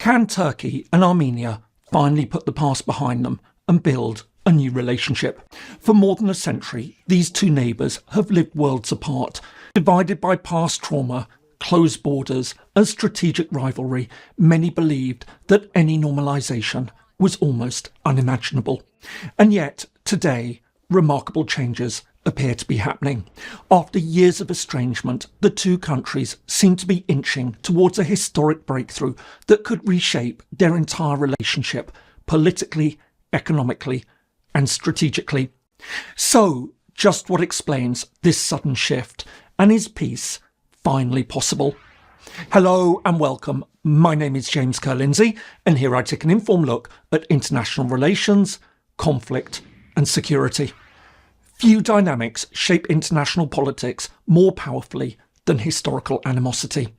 Can Turkey and Armenia finally put the past behind them and build a new relationship? For more than a century, these two neighbours have lived worlds apart, divided by past trauma, closed borders and strategic rivalry. Many believed that any normalisation was almost unimaginable. And yet, today, remarkable changes appear to be happening. After years of estrangement, the two countries seem to be inching towards a historic breakthrough that could reshape their entire relationship politically, economically, and strategically. So, just what explains this sudden shift, and is peace finally possible? Hello and welcome. My name is James Kerr-Lindsay, and here I take an informed look at international relations, conflict, and security. Few dynamics shape international politics more powerfully than historical animosity.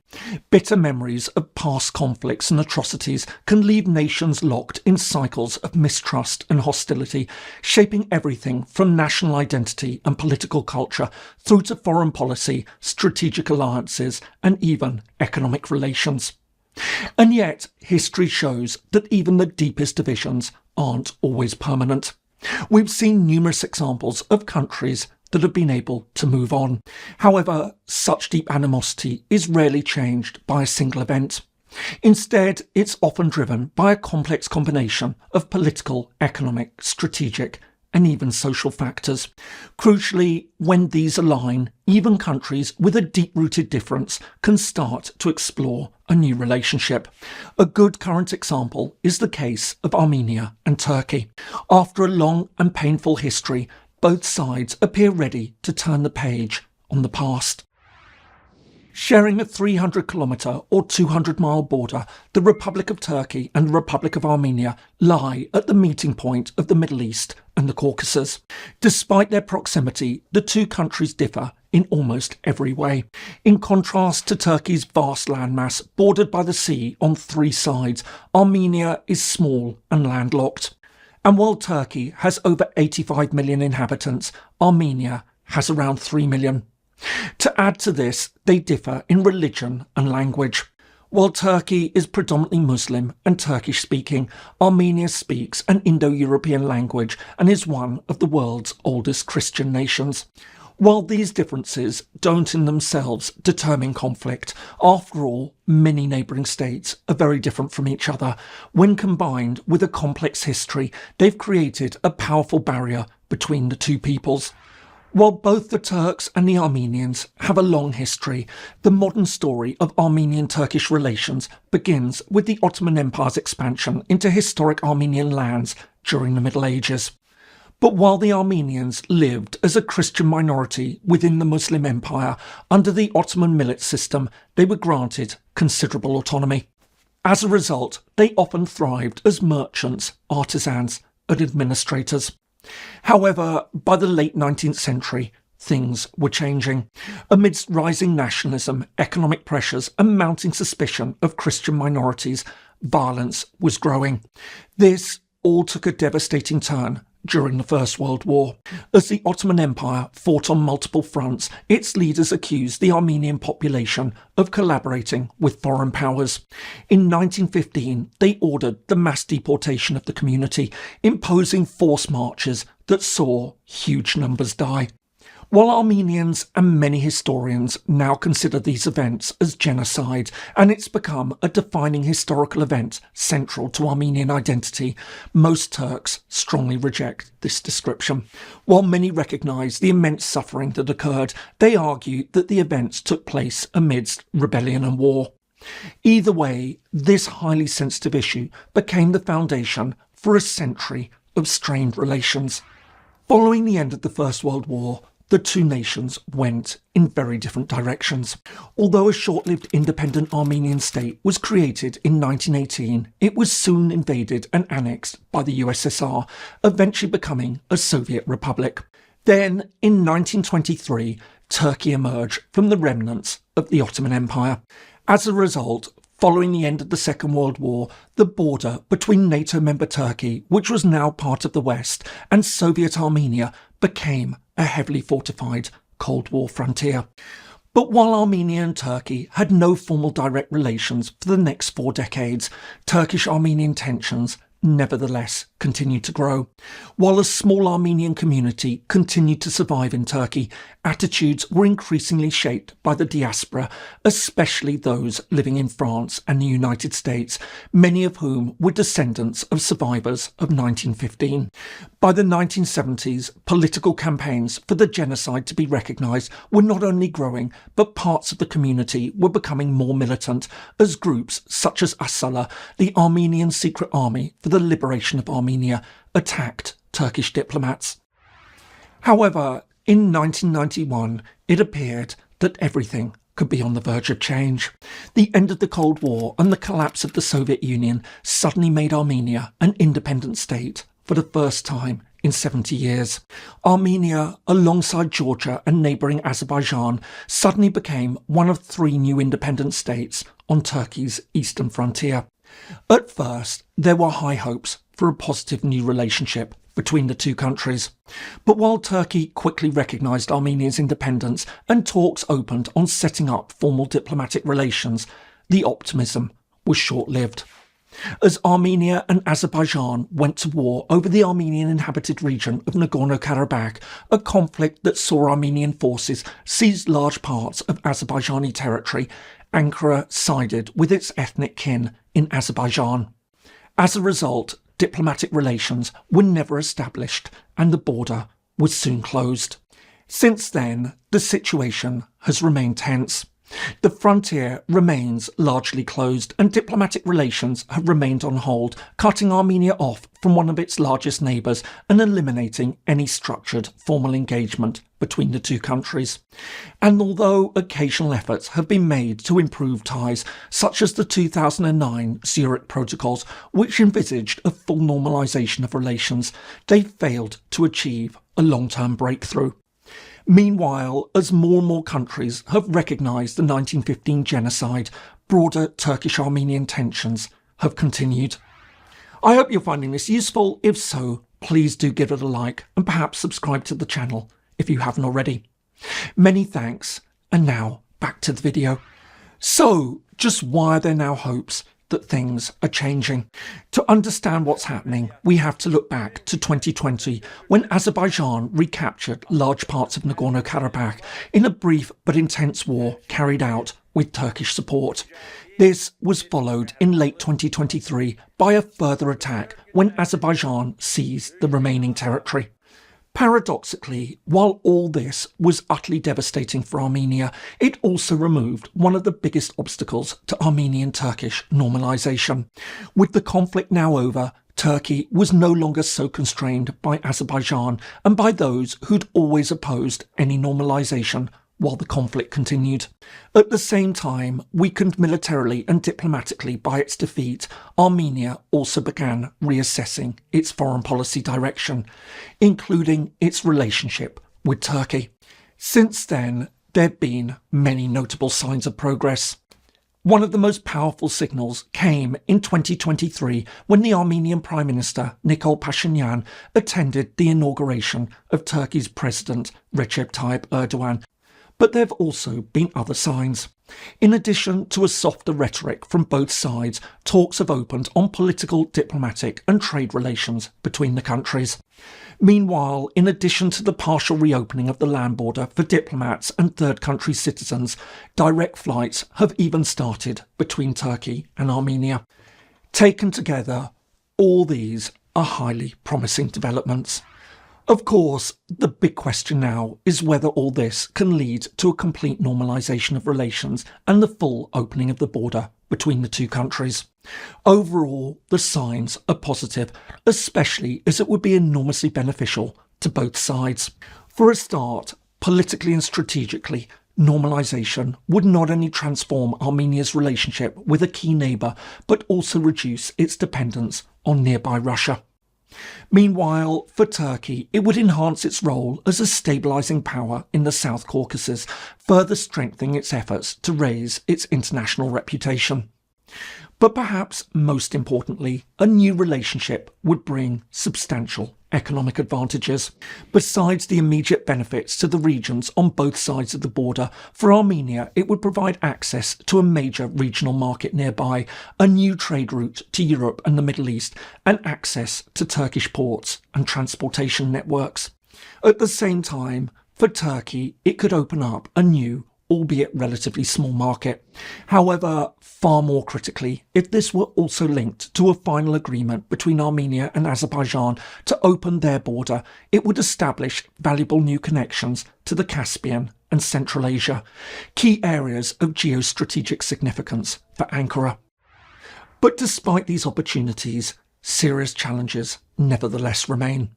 Bitter memories of past conflicts and atrocities can leave nations locked in cycles of mistrust and hostility, shaping everything from national identity and political culture through to foreign policy, strategic alliances, and even economic relations. And yet, history shows that even the deepest divisions aren't always permanent. We've seen numerous examples of countries that have been able to move on. However, such deep animosity is rarely changed by a single event. Instead, it's often driven by a complex combination of political, economic, strategic, and even social factors. Crucially, when these align, even countries with a deep-rooted difference can start to explore a new relationship. A good current example is the case of Armenia and Turkey. After a long and painful history, both sides appear ready to turn the page on the past. Sharing a 300-kilometre or 200-mile border, the Republic of Turkey and the Republic of Armenia lie at the meeting point of the Middle East and the Caucasus. Despite their proximity, the two countries differ in almost every way. In contrast to Turkey's vast landmass bordered by the sea on three sides, Armenia is small and landlocked. And while Turkey has over 85 million inhabitants, Armenia has around 3 million. To add to this, they differ in religion and language. While Turkey is predominantly Muslim and Turkish-speaking, Armenia speaks an Indo-European language and is one of the world's oldest Christian nations. While these differences don't in themselves determine conflict, after all, many neighbouring states are very different from each other. When combined with a complex history, they've created a powerful barrier between the two peoples. While both the Turks and the Armenians have a long history, the modern story of Armenian-Turkish relations begins with the Ottoman Empire's expansion into historic Armenian lands during the Middle Ages. But while the Armenians lived as a Christian minority within the Muslim Empire, under the Ottoman millet system, they were granted considerable autonomy. As a result, they often thrived as merchants, artisans, and administrators. However, by the late 19th century, things were changing. Amidst rising nationalism, economic pressures, and mounting suspicion of Christian minorities, violence was growing. This all took a devastating turn during the First World War. As the Ottoman Empire fought on multiple fronts, its leaders accused the Armenian population of collaborating with foreign powers. In 1915, they ordered the mass deportation of the community, imposing forced marches that saw huge numbers die. While Armenians and many historians now consider these events as genocide, and it's become a defining historical event central to Armenian identity, most Turks strongly reject this description. While many recognise the immense suffering that occurred, they argue that the events took place amidst rebellion and war. Either way, this highly sensitive issue became the foundation for a century of strained relations. Following the end of the First World War, the two nations went in very different directions. Although a short-lived independent Armenian state was created in 1918, it was soon invaded and annexed by the USSR, eventually becoming a Soviet republic. Then, in 1923, Turkey emerged from the remnants of the Ottoman Empire. As a result, following the end of the Second World War, the border between NATO member Turkey, which was now part of the West, and Soviet Armenia became a heavily fortified Cold War frontier. But while Armenia and Turkey had no formal direct relations for the next 4 decades, Turkish-Armenian tensions nevertheless continued to grow. While a small Armenian community continued to survive in Turkey, attitudes were increasingly shaped by the diaspora, especially those living in France and the United States, many of whom were descendants of survivors of 1915. By the 1970s, political campaigns for the genocide to be recognised were not only growing, but parts of the community were becoming more militant, as groups such as Asala, the Armenian Secret Army for the Liberation of Armenia, attacked Turkish diplomats. However, in 1991, it appeared that everything could be on the verge of change. The end of the Cold War and the collapse of the Soviet Union suddenly made Armenia an independent state for the first time in 70 years. Armenia, alongside Georgia and neighbouring Azerbaijan, suddenly became one of 3 new independent states on Turkey's eastern frontier. At first, there were high hopes for a positive new relationship between the 2 countries. But while Turkey quickly recognised Armenia's independence and talks opened on setting up formal diplomatic relations, the optimism was short-lived. As Armenia and Azerbaijan went to war over the Armenian-inhabited region of Nagorno-Karabakh, a conflict that saw Armenian forces seize large parts of Azerbaijani territory, Ankara sided with its ethnic kin in Azerbaijan. As a result, diplomatic relations were never established and the border was soon closed. Since then, the situation has remained tense. The frontier remains largely closed and diplomatic relations have remained on hold, cutting Armenia off from one of its largest neighbours and eliminating any structured formal engagement between the 2 countries. And although occasional efforts have been made to improve ties, such as the 2009 Zurich Protocols, which envisaged a full normalisation of relations, they failed to achieve a long-term breakthrough. Meanwhile, as more and more countries have recognised the 1915 genocide, broader Turkish-Armenian tensions have continued. I hope you're finding this useful. If so, please do give it a like and perhaps subscribe to the channel if you haven't already. Many thanks, and now back to the video. So, just why are there now hopes that things are changing? To understand what's happening, we have to look back to 2020 when Azerbaijan recaptured large parts of Nagorno-Karabakh in a brief but intense war carried out with Turkish support. This was followed in late 2023 by a further attack when Azerbaijan seized the remaining territory. Paradoxically, while all this was utterly devastating for Armenia, it also removed one of the biggest obstacles to Armenian-Turkish normalisation. With the conflict now over, Turkey was no longer so constrained by Azerbaijan and by those who'd always opposed any normalisation while the conflict continued. At the same time, weakened militarily and diplomatically by its defeat, Armenia also began reassessing its foreign policy direction, including its relationship with Turkey. Since then, there have been many notable signs of progress. One of the most powerful signals came in 2023 when the Armenian Prime Minister Nikol Pashinyan attended the inauguration of Turkey's President Recep Tayyip Erdogan. But there have also been other signs. In addition to a softer rhetoric from both sides, talks have opened on political, diplomatic and trade relations between the countries. Meanwhile, in addition to the partial reopening of the land border for diplomats and third country citizens, direct flights have even started between Turkey and Armenia. Taken together, all these are highly promising developments. Of course, the big question now is whether all this can lead to a complete normalisation of relations and the full opening of the border between the 2 countries. Overall, the signs are positive, especially as it would be enormously beneficial to both sides. For a start, politically and strategically, normalisation would not only transform Armenia's relationship with a key neighbour, but also reduce its dependence on nearby Russia. Meanwhile, for Turkey, it would enhance its role as a stabilising power in the South Caucasus, further strengthening its efforts to raise its international reputation. But perhaps most importantly, a new relationship would bring substantial economic advantages. Besides the immediate benefits to the regions on both sides of the border, for Armenia it would provide access to a major regional market nearby, a new trade route to Europe and the Middle East, and access to Turkish ports and transportation networks. At the same time, for Turkey, it could open up a new, albeit relatively small market. However, far more critically, if this were also linked to a final agreement between Armenia and Azerbaijan to open their border, it would establish valuable new connections to the Caspian and Central Asia, key areas of geostrategic significance for Ankara. But despite these opportunities, serious challenges nevertheless remain.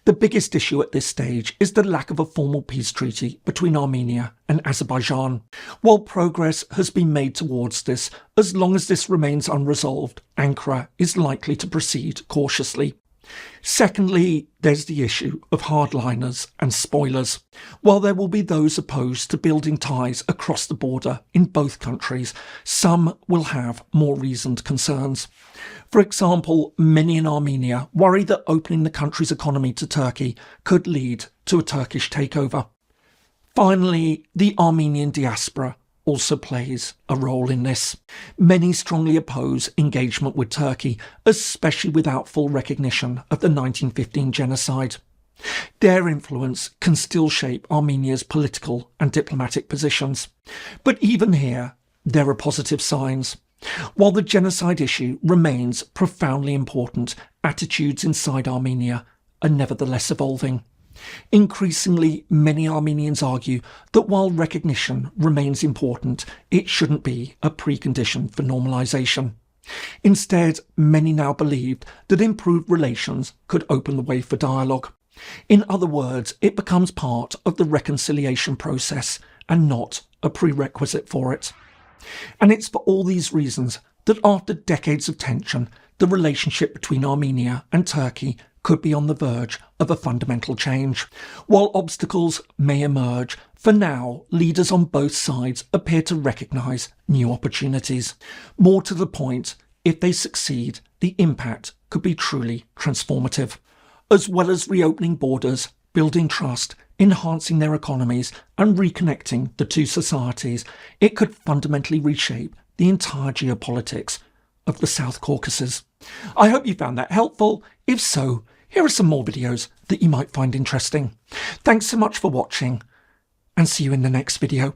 The biggest issue at this stage is the lack of a formal peace treaty between Armenia and Azerbaijan. While progress has been made towards this, as long as this remains unresolved, Ankara is likely to proceed cautiously. Secondly, there's the issue of hardliners and spoilers. While there will be those opposed to building ties across the border in both countries, some will have more reasoned concerns. For example, many in Armenia worry that opening the country's economy to Turkey could lead to a Turkish takeover. Finally, the Armenian diaspora also plays a role in this. Many strongly oppose engagement with Turkey, especially without full recognition of the 1915 genocide. Their influence can still shape Armenia's political and diplomatic positions. But even here, there are positive signs. While the genocide issue remains profoundly important, attitudes inside Armenia are nevertheless evolving. Increasingly, many Armenians argue that while recognition remains important, it shouldn't be a precondition for normalisation. Instead, many now believe that improved relations could open the way for dialogue. In other words, it becomes part of the reconciliation process and not a prerequisite for it. And it's for all these reasons that after decades of tension, the relationship between Armenia and Turkey could be on the verge of a fundamental change. While obstacles may emerge, for now, leaders on both sides appear to recognise new opportunities. More to the point, if they succeed, the impact could be truly transformative. As well as reopening borders, building trust, enhancing their economies and reconnecting the two societies, it could fundamentally reshape the entire geopolitics of the South Caucasus. I hope you found that helpful. If so, here are some more videos that you might find interesting. Thanks so much for watching, and see you in the next video.